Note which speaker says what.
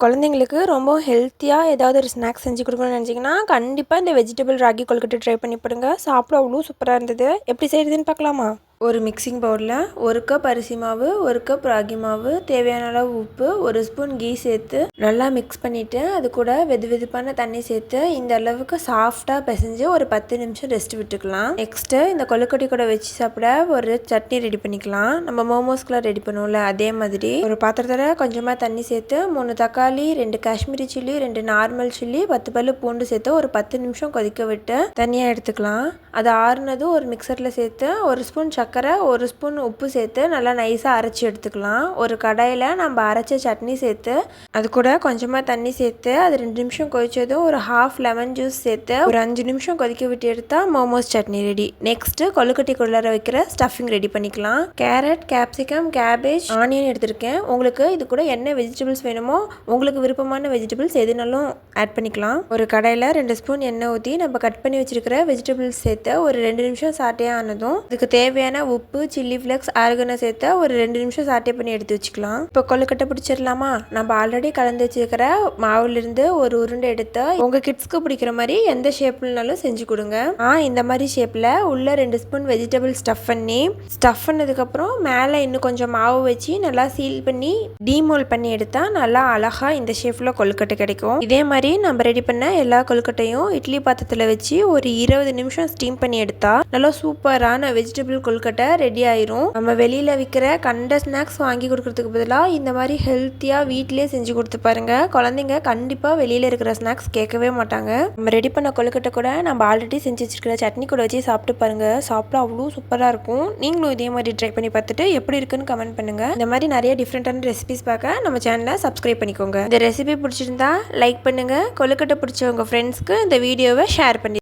Speaker 1: குழந்தைங்களுக்கு ரொம்ப ஹெல்த்தியாக ஏதாவது ஒரு ஸ்நாக்ஸ் செஞ்சு கொடுக்கணும்னு நினச்சிங்கன்னா கண்டிப்பாக இந்த வெஜிடபிள் ராகி கொழுக்கட்டை ட்ரை பண்ணி பாருங்க. சாப்பிட அவ்வளோ சூப்பராக இருந்தது. எப்படி செய்கிறதுன்னு பார்க்கலாமா? ஒரு மிக்சிங் பவுலில் 1 கப் அரிசி மாவு, 1 கப் ராகி மாவு, தேவையான அளவு உப்பு, 1 ஸ்பூன் கீ சேர்த்து நல்லா மிக்ஸ் பண்ணிவிட்டு அது கூட வெதுவெதுப்பான தண்ணி சேர்த்து இந்த அளவுக்கு சாஃப்டாக பிசைஞ்சு ஒரு 10 நிமிஷம் ரெஸ்ட் விட்டுக்கலாம். நெக்ஸ்ட்டு இந்த கொழுக்கட்டை கூட வச்சு சாப்பிட ஒரு சட்னி ரெடி பண்ணிக்கலாம். நம்ம மோமோஸ்க்குலாம் ரெடி பண்ணுவோம்ல அதே மாதிரி ஒரு பாத்திரத்தில் கொஞ்சமாக தண்ணி சேர்த்து 3 தக்காளி, 2 காஷ்மீரி சில்லி, 2 நார்மல் சில்லி, 10 பல்லு பூண்டு சேர்த்து ஒரு 10 நிமிஷம் கொதிக்க விட்டு தனியாக எடுத்துக்கலாம். அது ஆறுனதும் ஒரு மிக்சரில் சேர்த்து 1 ஸ்பூன் சர்க்கரை, 1 ஸ்பூன் உப்பு சேர்த்து நல்லா நைஸாக அரைச்சி எடுத்துக்கலாம். ஒரு கடாயில் நம்ம அரைச்ச சட்னி சேர்த்து அது கூட கொஞ்சமாக தண்ணி சேர்த்து அது 2 நிமிஷம் கொதிச்சதும் ஒரு ஹாஃப் லெமன் ஜூஸ் சேர்த்து ஒரு 5 நிமிஷம் கொதிக்க விட்டு எடுத்தால் மோமோஸ் சட்னி ரெடி. நெக்ஸ்ட்டு கொழுக்கட்டைக்குள்ளார வைக்கிற ஸ்டஃபிங் ரெடி பண்ணிக்கலாம். கேரட், கேப்சிகம், கேபேஜ், ஆனியன் எடுத்திருக்கேன். உங்களுக்கு இது கூட என்ன வெஜிடபிள்ஸ் வேணுமோ உங்களுக்கு விருப்பமான வெஜிடபிள்ஸ் எதுனாலும் ஆட் பண்ணிக்கலாம். ஒரு கடாயில் 2 ஸ்பூன் எண்ணெய் ஊற்றி நம்ம கட் பண்ணி வச்சிருக்கிற வெஜிடபிள்ஸ் சேர்த்து ஒரு 2 நிமிஷம் சாட்டே ஆனதும் இதுக்கு தேவையான உப்பு, சில்லி ஃப்ளெக்ஸ், ஆர்கனோ சேர்த்து ஒரு 2 நிமிஷம் சாட்டே பண்ணி எடுத்து வச்சுக்கலாம். இப்போ கொழுக்கட்டை பிடிச்சிடலாமா? நம்ம ஆல்ரெடி கலந்து வச்சுருக்கிற மாவுலேருந்து ஒரு உருண்டை எடுத்து உங்கள் கிட்ஸ்க்கு பிடிக்கிற மாதிரி எந்த ஷேப்லனாலும் செஞ்சு கொடுங்க. இந்த மாதிரி ஷேப்பில் உள்ள 2 ஸ்பூன் வெஜிடபிள் ஸ்டஃப் பண்ணதுக்கப்புறம் மேலே இன்னும் கொஞ்சம் மாவு வச்சு நல்லா சீல் பண்ணி டீமோல் பண்ணி எடுத்தால் நல்லா அழகாக இந்த ஷேப்பில் கொழுக்கட்டை கிடைக்கும். இதே மாதிரி நம்ம ரெடி பண்ண எல்லா கொழுக்கட்டையும் இட்லி பாத்திரத்தில் வச்சு ஒரு 20 நிமிஷம் ஸ்டீம் பண்ணி எடுத்தா நல்லா சூப்பரான வெஜிடபிள் கொழுக்கட்டை ரெடி ஆயிரும். நம்ம வெளியில் விற்கிற கண்ட ஸ்நாக்ஸ் வாங்கி கொடுக்கறதுக்கு பதிலாக இந்த மாதிரி ஹெல்த்தியாக வீட்டிலே செஞ்சு கொடுத்து பாருங்க. குழந்தைங்க கண்டிப்பாக வெளியில் இருக்கிற ஸ்நாக்ஸ் கேட்கவே மாட்டாங்க. நம்ம ரெடி பண்ண கொழுக்கட்டை கூட நம்ம ஆல்ரெடி செஞ்சு வச்சிருக்கிற சட்னி கூட வச்சு சாப்பிட்டு பாருங்க. சாப்பிட அவ்வளோ சூப்பராக இருக்கும். நீங்களும் இதே மாதிரி ட்ரை பண்ணி பார்த்துட்டு எப்படி இருக்குன்னு கமெண்ட் பண்ணுங்க. இந்த மாதிரி நிறைய டிஃப்ரெண்டான ரெசிபிஸ் பார்க்க நம்ம சேனலை சப்ஸ்கிரைப் பண்ணிக்கோங்க. இந்த ரெசிபி பிடிச்சிருந்தா லைக் பண்ணுங்க. கொழுக்கட்டை பிடிச்சவங்க ஃப்ரெண்ட்ஸ்க்கு இந்த வீடியோவை ஷேர் பண்ணி